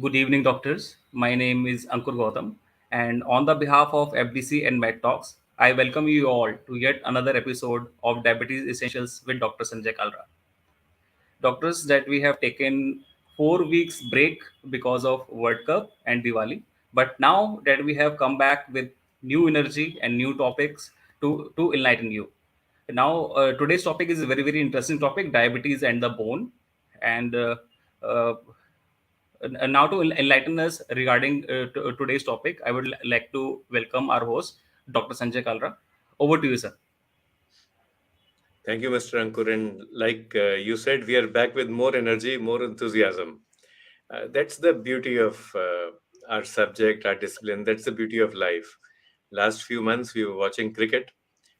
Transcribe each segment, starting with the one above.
Good evening, doctors. My name is Ankur Gautam, and on the behalf of FDC and Med Talks, I welcome you all to yet another episode of Diabetes Essentials with Dr. Sanjay Kalra. Doctors, that we have taken 4 weeks break because of World Cup and Diwali, but now that we have come back with new energy and new topics to enlighten you. Now, today's topic is a very interesting topic: diabetes and the bone, and uh, now to enlighten us regarding today's topic, I would like to welcome our host, Dr. Sanjay Kalra. Over to you, sir. Thank you, Mr. Ankur. And like you said, we are back with more energy, more enthusiasm. That's the beauty of our subject, our discipline. That's the beauty of life. Last few months, we were watching cricket.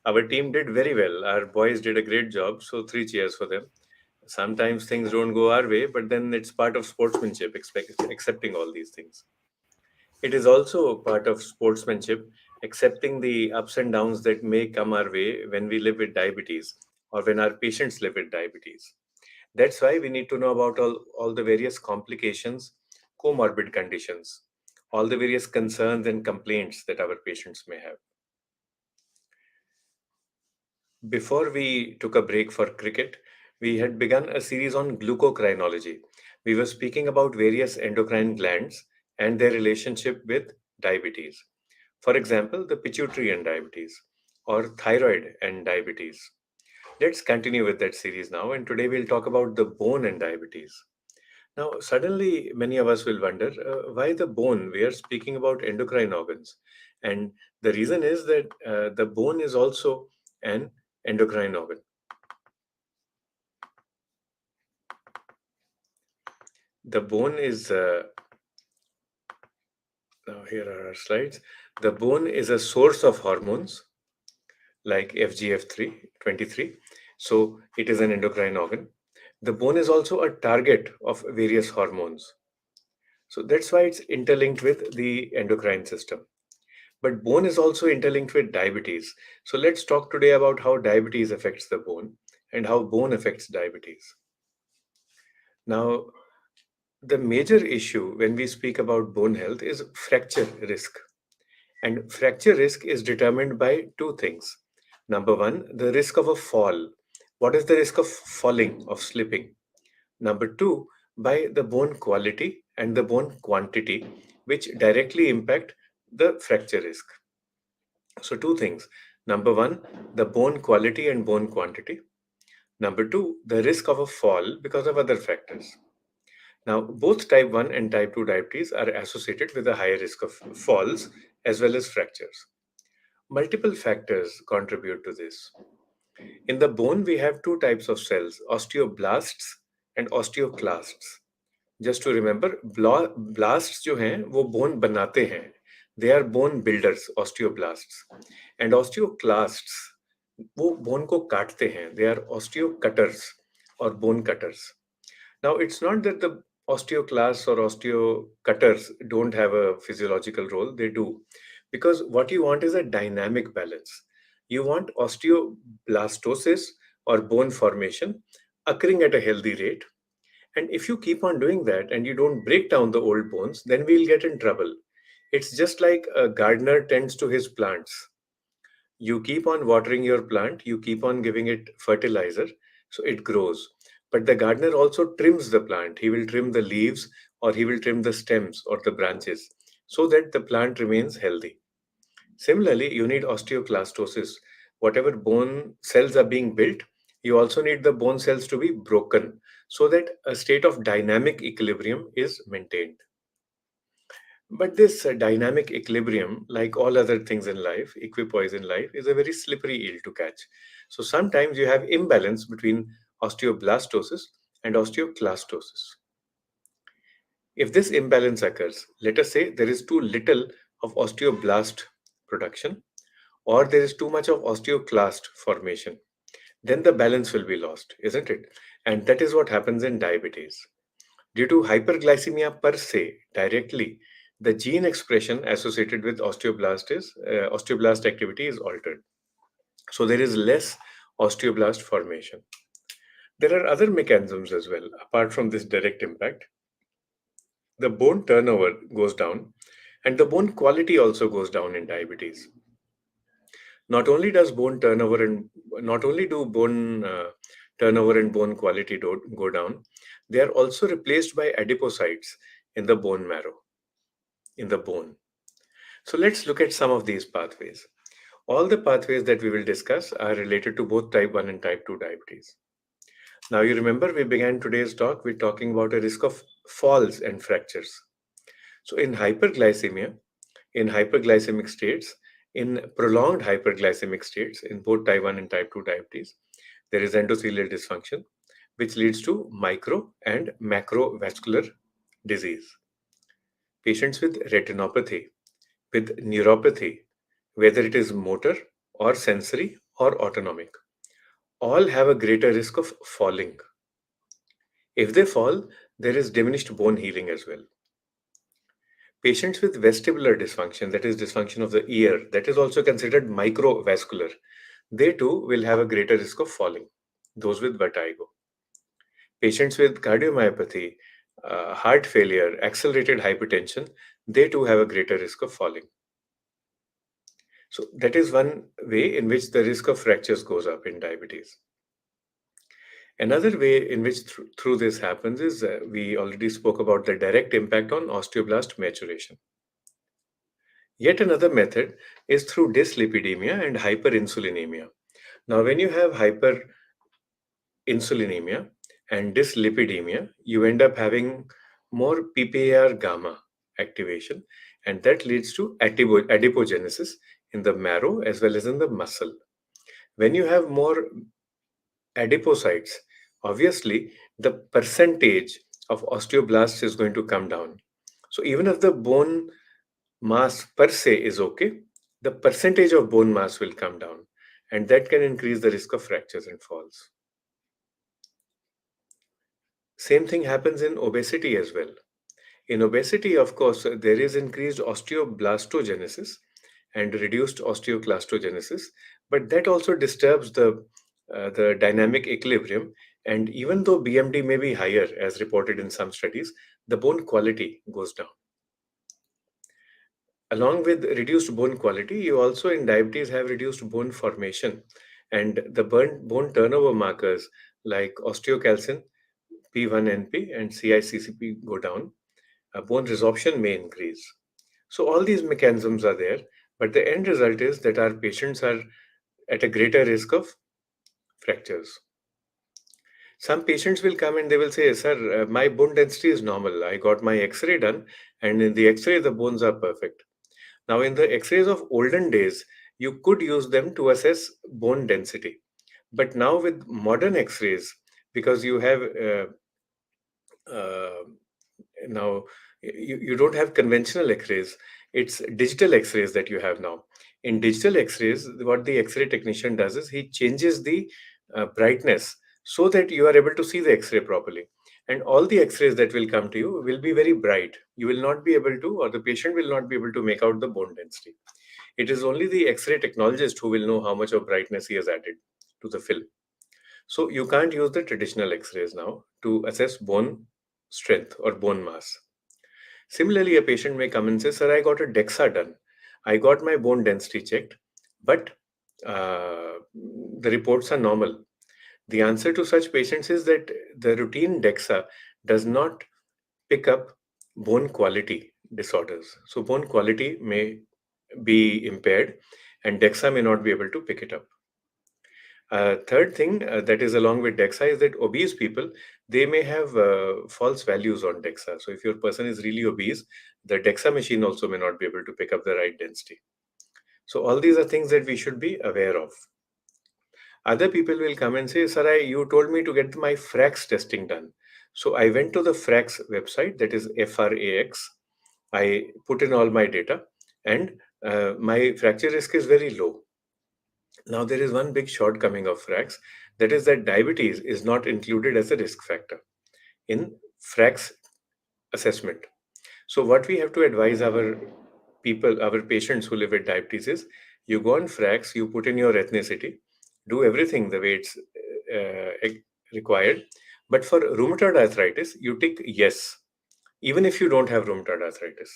Our team did very well. Our boys did a great job. So, three cheers for them. Sometimes things don't go our way, but then it's part of sportsmanship, accepting all these things. It is also part of sportsmanship, accepting the ups and downs that may come our way when we live with diabetes or when our patients live with diabetes. That's why we need to know about all the various complications, comorbid conditions, all the various concerns and complaints that our patients may have. Before we took a break for cricket, we had begun a series on glucocrinology. We were speaking about various endocrine glands and their relationship with diabetes. For example, the pituitary and diabetes, or thyroid and diabetes. Let's continue with that series now, and today we'll talk about the bone and diabetes. Now, suddenly, many of us will wonder why the bone? We are speaking about endocrine organs. And the reason is that the bone is also an endocrine organ. The bone is, now here are our slides. The bone is a source of hormones like FGF3, 23. So it is an endocrine organ. The bone is also a target of various hormones. So that's why it's interlinked with the endocrine system. But bone is also interlinked with diabetes. So let's talk today about how diabetes affects the bone and how bone affects diabetes. Now, the major issue when we speak about bone health is fracture risk. And fracture risk is determined by two things. Number one, the risk of a fall. What is the risk of falling, of slipping? Number two, by the bone quality and the bone quantity, which directly impact the fracture risk. So, two things. Number one, the bone quality and bone quantity. Number two, the risk of a fall because of other factors. Now, both type 1 and type 2 diabetes are associated with a higher risk of falls as well as fractures. Multiple factors contribute to this. In the bone, we have two types of cells, osteoblasts and osteoclasts. Just to remember, blasts जो हैं वो bone बनाते हैं. They are bone builders, osteoblasts. And osteoclasts वो bone को काटते हैं. They are osteocutters or bone cutters. Now, it's not that the osteoclasts or osteocutters don't have a physiological role, they do. Because what you want is a dynamic balance. You want osteoblastosis or bone formation occurring at a healthy rate. And if you keep on doing that and you don't break down the old bones, then we'll get in trouble. It's just like a gardener tends to his plants. You keep on watering your plant, you keep on giving it fertilizer, so it grows. But the gardener also trims the plant. He will trim the leaves or he will trim the stems or the branches so that the plant remains healthy. Similarly, you need osteoclastosis. Whatever bone cells are being built, you also need the bone cells to be broken so that a state of dynamic equilibrium is maintained. But this dynamic equilibrium, like all other things in life, equipoise in life, is a very slippery eel to catch. So sometimes you have imbalance between osteoblastosis and osteoclastosis. If this imbalance occurs, let us say there is too little of osteoblast production or there is too much of osteoclast formation, then the balance will be lost, isn't it? And that is what happens in diabetes. Due to hyperglycemia per se, directly, the gene expression associated with osteoblast activity is altered. So there is less osteoblast formation. There are other mechanisms as well, apart from this direct impact. the bone turnover goes down, and the bone quality also goes down in diabetes. Not only does bone turnover and not only do bone turnover and bone quality go down, they are also replaced by adipocytes in the bone marrow, in the bone. So let's look at some of these pathways. All the pathways that we will discuss are related to both type 1 and type 2 diabetes. Now, you remember we began today's talk with talking about a risk of falls and fractures. So, in hyperglycemic states, in prolonged hyperglycemic states, in both type 1 and type 2 diabetes, there is endothelial dysfunction, which leads to micro and macrovascular disease. Patients with retinopathy, with neuropathy, whether it is motor or sensory or autonomic, all have a greater risk of falling. If they fall, there is diminished bone healing as well. Patients with vestibular dysfunction, that is dysfunction of the ear, that is also considered microvascular, they too will have a greater risk of falling, those with vertigo. Patients with cardiomyopathy, heart failure, accelerated hypertension, they too have a greater risk of falling. So that is one way in which the risk of fractures goes up in diabetes. Another way in which through this happens is we already spoke about the direct impact on osteoblast maturation. Yet another method is through dyslipidemia and hyperinsulinemia. Now, when you have hyperinsulinemia and dyslipidemia, you end up having more PPAR gamma activation, and that leads to adipogenesis in the marrow as well as in the muscle. When you have more adipocytes, obviously the percentage of osteoblasts is going to come down. So even if the bone mass per se is okay, the percentage of bone mass will come down, and that can increase the risk of fractures and falls. Same thing happens in obesity as well. In obesity, of course, there is increased osteoblastogenesis and reduced osteoclastogenesis, but that also disturbs the dynamic equilibrium. And even though BMD may be higher, as reported in some studies, the bone quality goes down. Along with reduced bone quality, you also in diabetes have reduced bone formation, and the bone turnover markers like osteocalcin, P1NP, and CICCP go down. Bone resorption may increase. So all these mechanisms are there, but the end result is that our patients are at a greater risk of fractures. Some patients will come and they will say, "Sir, my bone density is normal. I got my X-ray done, and in the X-ray the bones are perfect." Now, in the X-rays of olden days, you could use them to assess bone density, but now with modern X-rays, because you have uh, now you don't have conventional X-rays, it's digital X-rays that you have now. In digital X-rays, what the X-ray technician does is he changes the brightness so that you are able to see the X-ray properly, and all the X-rays that will come to you will be very bright. You will not be able to, or the patient will not be able to make out the bone density. It is only the X-ray technologist who will know how much of brightness he has added to the film. So you can't use the traditional X-rays now to assess bone strength or bone mass. Similarly, a patient may come and say, "Sir, I got a DEXA done. I got my bone density checked, but the reports are normal." The answer to such patients is that the routine DEXA does not pick up bone quality disorders. So, bone quality may be impaired, and DEXA may not be able to pick it up. Third thing that is along with DEXA is that obese people, they may have false values on DEXA. So if your person is really obese, the DEXA machine also may not be able to pick up the right density. So all these are things that we should be aware of. Other people will come and say, "Sir, you told me to get my FRAX testing done." So I went to the FRAX website, that is FRAX. I put in all my data, and my fracture risk is very low. Now, there is one big shortcoming of FRAX, that is that diabetes is not included as a risk factor in FRAX assessment. So, what we have to advise our patients who live with diabetes is, you go on FRAX, you put in your ethnicity, do everything the way it's required. But for rheumatoid arthritis, you tick yes. even if you don't have rheumatoid arthritis.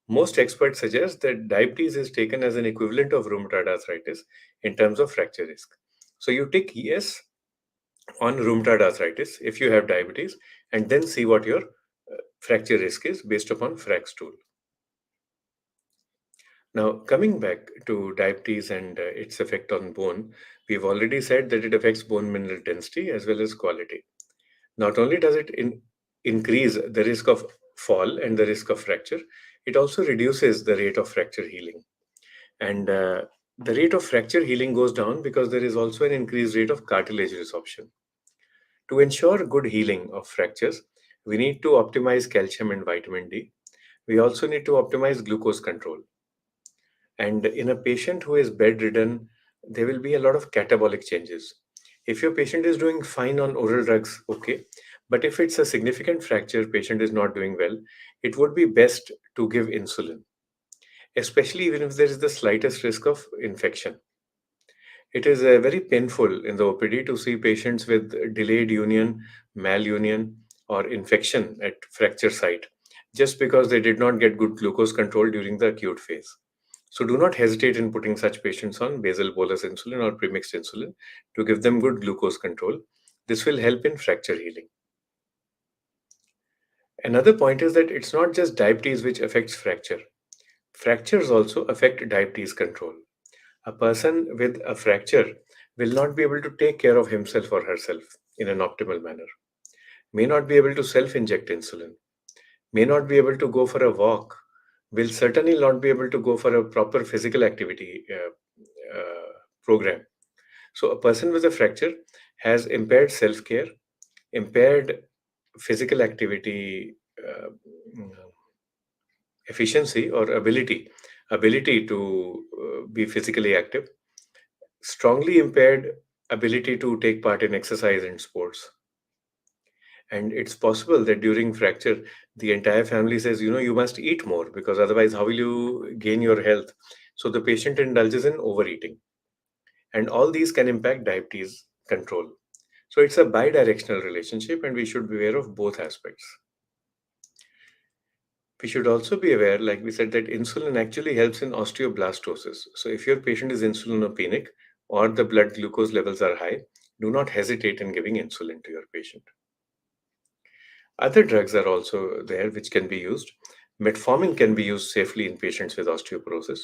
Most experts suggest that diabetes is taken as an equivalent of rheumatoid arthritis in terms of fracture risk. So you tick yes on rheumatoid arthritis if you have diabetes, and then see what your fracture risk is based upon Frax tool. Now, coming back to diabetes and its effect on bone, we've already said that it affects bone mineral density as well as quality. Not only does it increase the risk of fall and the risk of fracture, it also reduces the rate of fracture healing. And the rate of fracture healing goes down because there is also an increased rate of cartilage resorption. To ensure good healing of fractures, we need to optimize calcium and vitamin D. We also need to optimize glucose control. And in a patient who is bedridden, there will be a lot of catabolic changes. If your patient is doing fine on oral drugs, okay. But if it's a significant fracture, patient is not doing well, it would be best to give insulin, especially even if there is the slightest risk of infection. It is very painful in the OPD to see patients with delayed union, malunion, or infection at fracture site just because they did not get good glucose control during the acute phase. So do not hesitate in putting such patients on basal bolus insulin or premixed insulin to give them good glucose control. This will help in fracture healing. Another point is that it's not just diabetes which affects fracture. Fractures also affect diabetes control. A person with a fracture will not be able to take care of himself or herself in an optimal manner, may not be able to self inject insulin, may not be able to go for a walk, will certainly not be able to go for a proper physical activity program. So, a person with a fracture has impaired self care, impaired physical activity efficiency or ability to be physically active, strongly impaired ability to take part in exercise and sports. And it's possible that during fracture, the entire family says, you must eat more because otherwise, how will you gain your health? So the patient indulges in overeating. And all these can impact diabetes control. So it's a bi-directional relationship, and we should be aware of both aspects. We should also be aware, like we said, that insulin actually helps in osteoblastosis. So if your patient is insulinopenic or the blood glucose levels are high, do not hesitate in giving insulin to your patient. Other drugs are also there which can be used. Metformin can be used safely in patients with osteoporosis.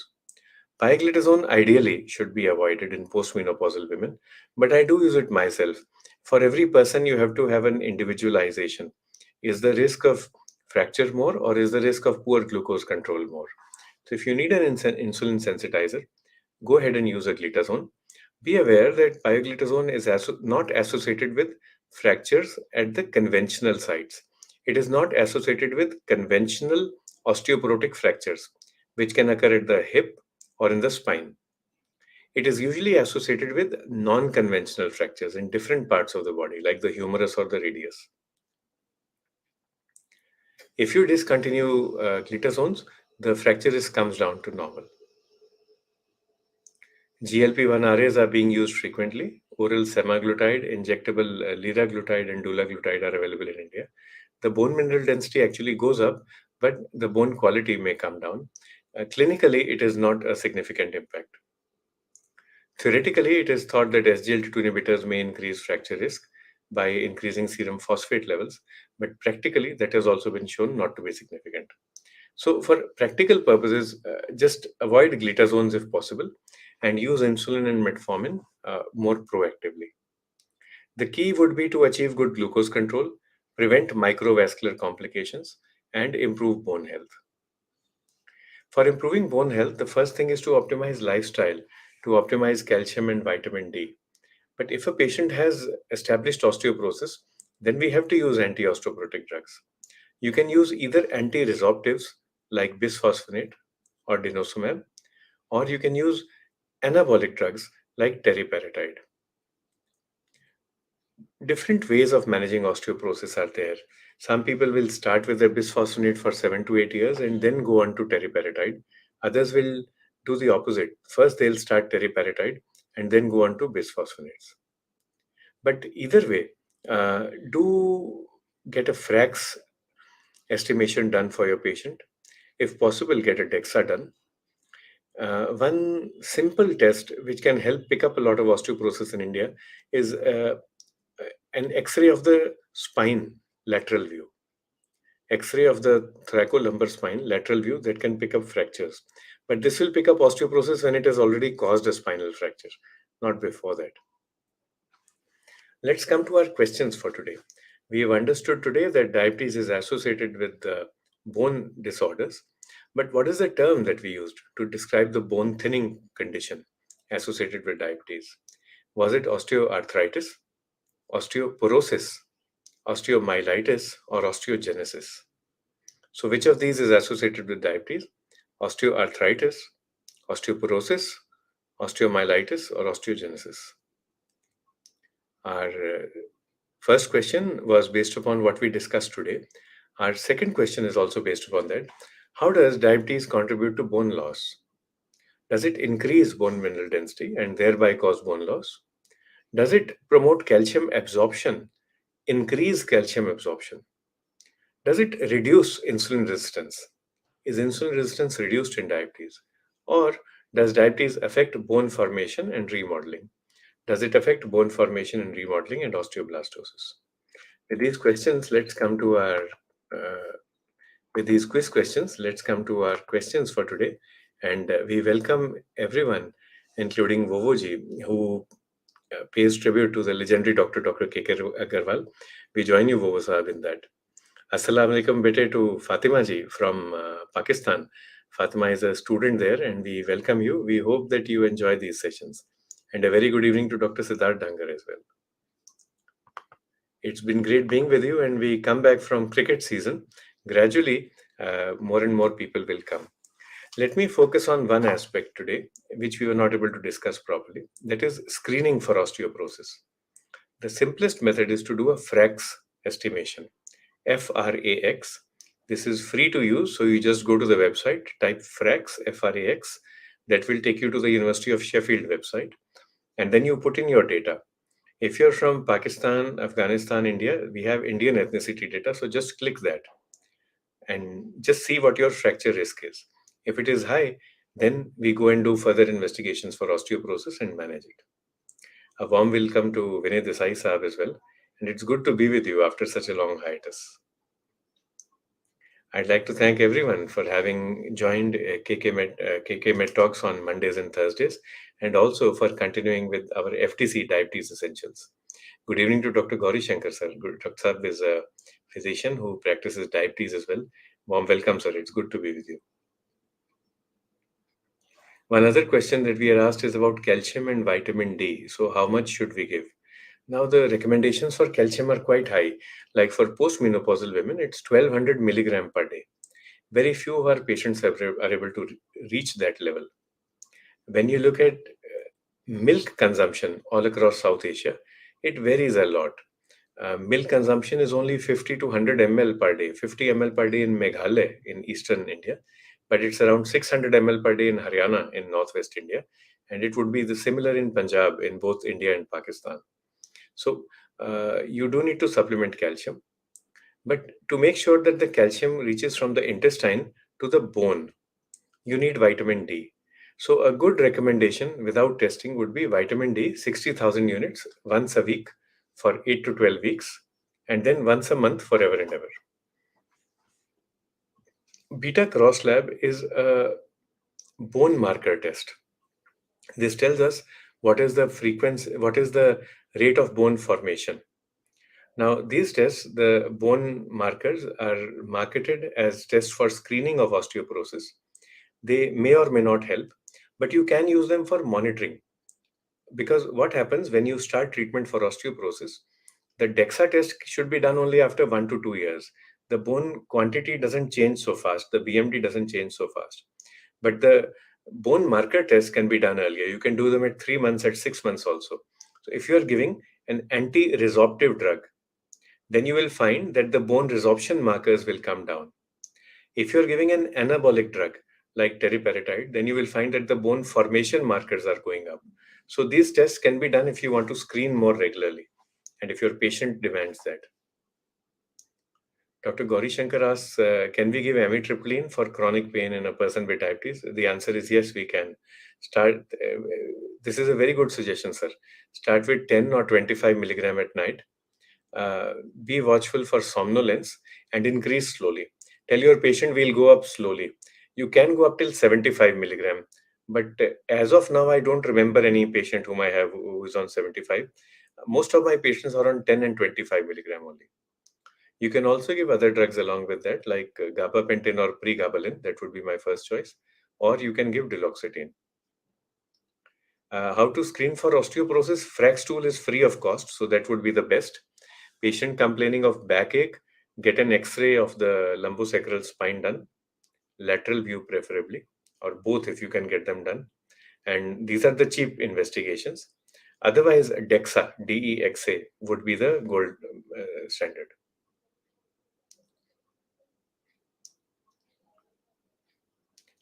Pioglitazone ideally should be avoided in postmenopausal women, but I do use it myself. For every person, you have to have an individualization. Is the risk of fracture more, or is the risk of poor glucose control more? So, if you need an insulin sensitizer, go ahead and use a glitazone. Be aware that pioglitazone is not associated with fractures at the conventional sites. It is not associated with conventional osteoporotic fractures, which can occur at the hip or in the spine. It is usually associated with non conventional fractures in different parts of the body, like the humerus or the radius. If you discontinue glitazones, the fracture risk comes down to normal. GLP-1 RAs are being used frequently. Oral semaglutide, injectable liraglutide, and dulaglutide are available in India. The bone mineral density actually goes up, but the bone quality may come down. Clinically, it is not a significant impact. Theoretically, it is thought that SGLT2 inhibitors may increase fracture risk by increasing serum phosphate levels, but practically, that has also been shown not to be significant. So, for practical purposes, just avoid glitazones if possible and use insulin and metformin more proactively. The key would be to achieve good glucose control, prevent microvascular complications, and improve bone health. For improving bone health, the first thing is to optimize lifestyle, to optimize calcium and vitamin D. But if a patient has established osteoporosis, then we have to use anti osteoporotic drugs. You can use either anti resorptives like bisphosphonate or denosumab, or you can use anabolic drugs like teriparatide. Different ways of managing osteoporosis are there. Some people will start with a bisphosphonate for 7 to 8 years and then go on to teriparatide. Others will do the opposite. First, they'll start teriparatide and then go on to bisphosphonates. But either way, do get a Frax estimation done for your patient. If possible, get a DEXA done. One simple test which can help pick up a lot of osteoporosis in India is an X-ray of the spine lateral view. X-ray of the thoracolumbar spine lateral view that can pick up fractures. But this will pick up osteoporosis when it has already caused a spinal fracture, not before that. Let's come to our questions for today. We have understood today that diabetes is associated with bone disorders. But what is the term that we used to describe the bone thinning condition associated with diabetes? Was it osteoarthritis, osteoporosis, osteomyelitis, or osteogenesis? So, which of these is associated with diabetes? Osteoarthritis, osteoporosis, osteomyelitis, or osteogenesis? Our first question was based upon what we discussed today. Our second question is also based upon that. How does diabetes contribute to bone loss? Does it increase bone mineral density and thereby cause bone loss? Does it promote calcium absorption, increase calcium absorption? Does it reduce insulin resistance? Is insulin resistance reduced in diabetes? Or does diabetes affect bone formation and remodeling? Does it affect bone formation and remodeling and osteoblastosis? With these questions, let's come to our with these quiz questions. Let's come to our questions for today, and we welcome everyone, including Vovoji, who pays tribute to the legendary Dr. K.K. Agarwal. We join you, Vovo Sahab, in that. Assalamu alaikum, bete, to Fatima ji from Pakistan. Fatima is a student there, and we welcome you. We hope that you enjoy these sessions. And a very good evening to Dr. Siddharth Dangar as well. It's been great being with you, and we come back from cricket season. Gradually, more and more people will come. Let me focus on one aspect today, which we were not able to discuss properly. That is screening for osteoporosis. The simplest method is to do a FRAX estimation. FRAX. This is free to use, so you just go to the website, type FRAX, FRAX. That will take you to the University of Sheffield website, and then you put in your data. If you're from Pakistan, Afghanistan, India, we have Indian ethnicity data, so just click that and just see what your fracture risk is. If it is high, then we go and do further investigations for osteoporosis and manage it. A warm welcome to Vinay Desai Saab as well, and it's good to be with you after such a long hiatus. I'd like to thank everyone for having joined KK Med Talks on Mondays and Thursdays, and also for continuing with our FTC Diabetes Essentials. Good evening to Dr. Gauri Shankar sir. Dr. Saab is a physician who practices diabetes as well. Warm welcome, sir. It's good to be with you. One other question that we are asked is about calcium and vitamin D. So how much should we give? Now, the recommendations for calcium are quite high. Like for postmenopausal women, it's 1200 milligram per day. Very few of our patients are able to reach that level. When you look at milk consumption all across South Asia, it varies a lot. Milk consumption is only 50 to 100 ml per day, 50 ml per day in Meghalaya in eastern India, but it's around 600 ml per day in Haryana in northwest India, and it would be the similar in Punjab in both India and Pakistan. So you do need to supplement calcium, but to make sure that the calcium reaches from the intestine to the bone, you need vitamin D. So a good recommendation without testing would be vitamin D 60,000 units once a week for 8 to 12 weeks, and then once a month forever and ever. Beta Cross Lab is a bone marker test. This tells us what is the frequency, what is the rate of bone formation. Now, these tests, the bone markers, are marketed as tests for screening of osteoporosis. They may or may not help, but you can use them for monitoring. Because what happens when you start treatment for osteoporosis, the DEXA test should be done only after 1 to 2 years. The bone quantity doesn't change so fast, the BMD doesn't change so fast. But the bone marker test can be done earlier. You can do them at 3 months, at 6 months also. So if you are giving an anti-resorptive drug, then you will find that the bone resorption markers will come down. If you're giving an anabolic drug like teriparatide, then you will find that the bone formation markers are going up. So these tests can be done if you want to screen more regularly and if your patient demands that. Dr. Gauri Shankar asks, can we give amitriptyline for chronic pain in a person with diabetes? The answer is yes, we can. Start. This is a very good suggestion, sir. Start with 10 or 25 milligram at night. Uh, be watchful for somnolence and increase slowly. Tell your patient we'll go up slowly. You can go up till 75 milligram, but as of now, I don't remember any patient whom I have who is on 75. Most of my patients are on 10 and 25 milligram only. You can also give other drugs along with that, like gabapentin or pregabalin. That would be my first choice. Or you can give duloxetine. How to screen for osteoporosis? Frax tool is free of cost, so that would be the best. Patient complaining of backache, get an X-ray of the lumbosacral spine done, lateral view preferably, or both if you can get them done. And these are the cheap investigations. Otherwise, DEXA, DEXA, would be the gold standard.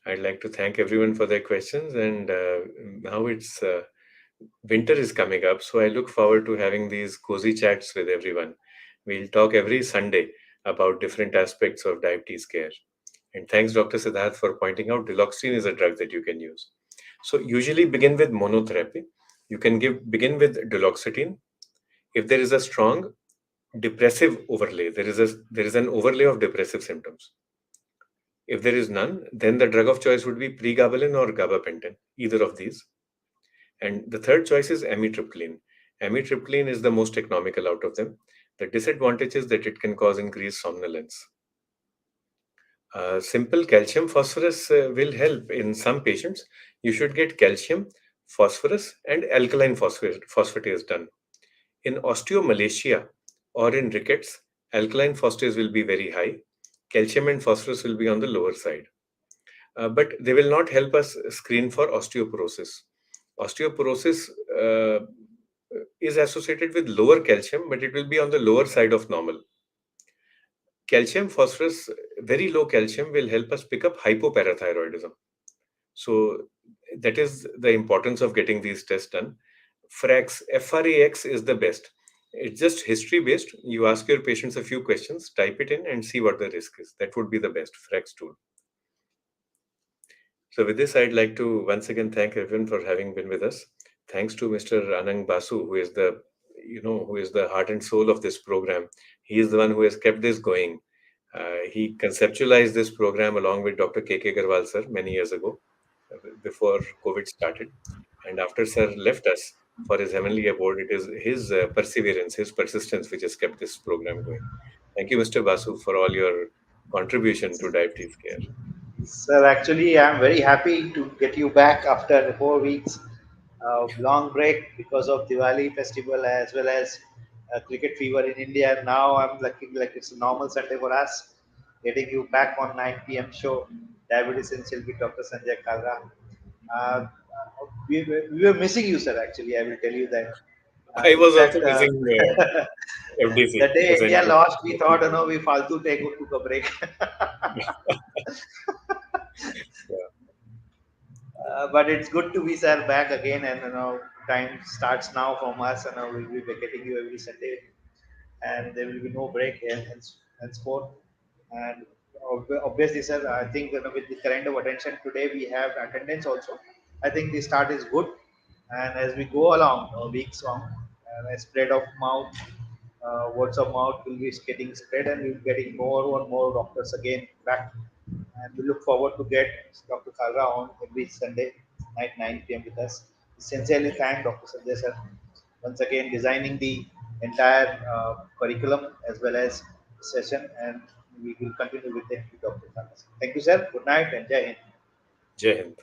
I'd like to thank everyone for their questions. And now it's winter is coming up, so I look forward to having these cozy chats with everyone. We'll talk every Sunday about different aspects of diabetes care. And thanks, Dr. Siddharth, for pointing out duloxetine is a drug that you can use. So usually begin with monotherapy. You can begin with duloxetine. If there is a strong depressive overlay, there is an overlay of depressive symptoms. If there is none, then the drug of choice would be pregabalin or gabapentin, either of these. And the third choice is amitriptyline. Amitriptyline is the most economical out of them. The disadvantage is that it can cause increased somnolence. Simple calcium phosphorus will help in some patients. You should get calcium, phosphorus, and alkaline phosphatase done. In osteomalacia or in rickets, alkaline phosphatase will be very high. Calcium and phosphorus will be on the lower side. But they will not help us screen for osteoporosis. Osteoporosis is associated with lower calcium, but it will be on the lower side of normal. Calcium, phosphorus, very low calcium will help us pick up hypoparathyroidism. So that is the importance of getting these tests done. FRAX is the best. It's just history based. You ask your patients a few questions, type it in, and see what the risk is. That would be the best FRAX tool. So with this, I'd like to once again thank everyone for having been with us. Thanks to Mr. Anang Basu, who is the heart and soul of this program. He is the one who has kept this going. He conceptualized this program along with Dr. K.K. Garwal sir many years ago, before COVID started. And after sir left us for his heavenly abode, it is his perseverance, his persistence, which has kept this program going. Thank you, Mr. Basu, for all your contribution to diabetes care. Sir, actually, I'm very happy to get you back after 4 weeks long break because of Diwali festival as well as cricket fever in India. Now I'm looking like it's a normal Sunday for us. Getting you back on 9 p.m. show, Diabetes Essential with Dr. Sanjay Kalra. We were missing you, sir. Actually, I will tell you that. I In was also fact, missing the FDC, day India essentially. lost, we thought, we faltu take took a break. Yeah. But it's good to be sir back again, and time starts now from us, and we'll be getting you every Sunday, and there will be no break henceforth. And obviously, sir, I think with the kind of attention today we have attendance also. I think the start is good, and as we go along, weeks on, a spread of mouth, words of mouth will be getting spread, and we'll be getting more and more doctors again back, and we look forward to get Dr. Kalra on every Sunday night 9 p.m. with us. Sincerely thank Dr. Sanjay sir once again designing the entire curriculum as well as session, and we will continue with it with Dr. Kalra. Thank you, sir. Good night and Jai Hind. Jai Hind.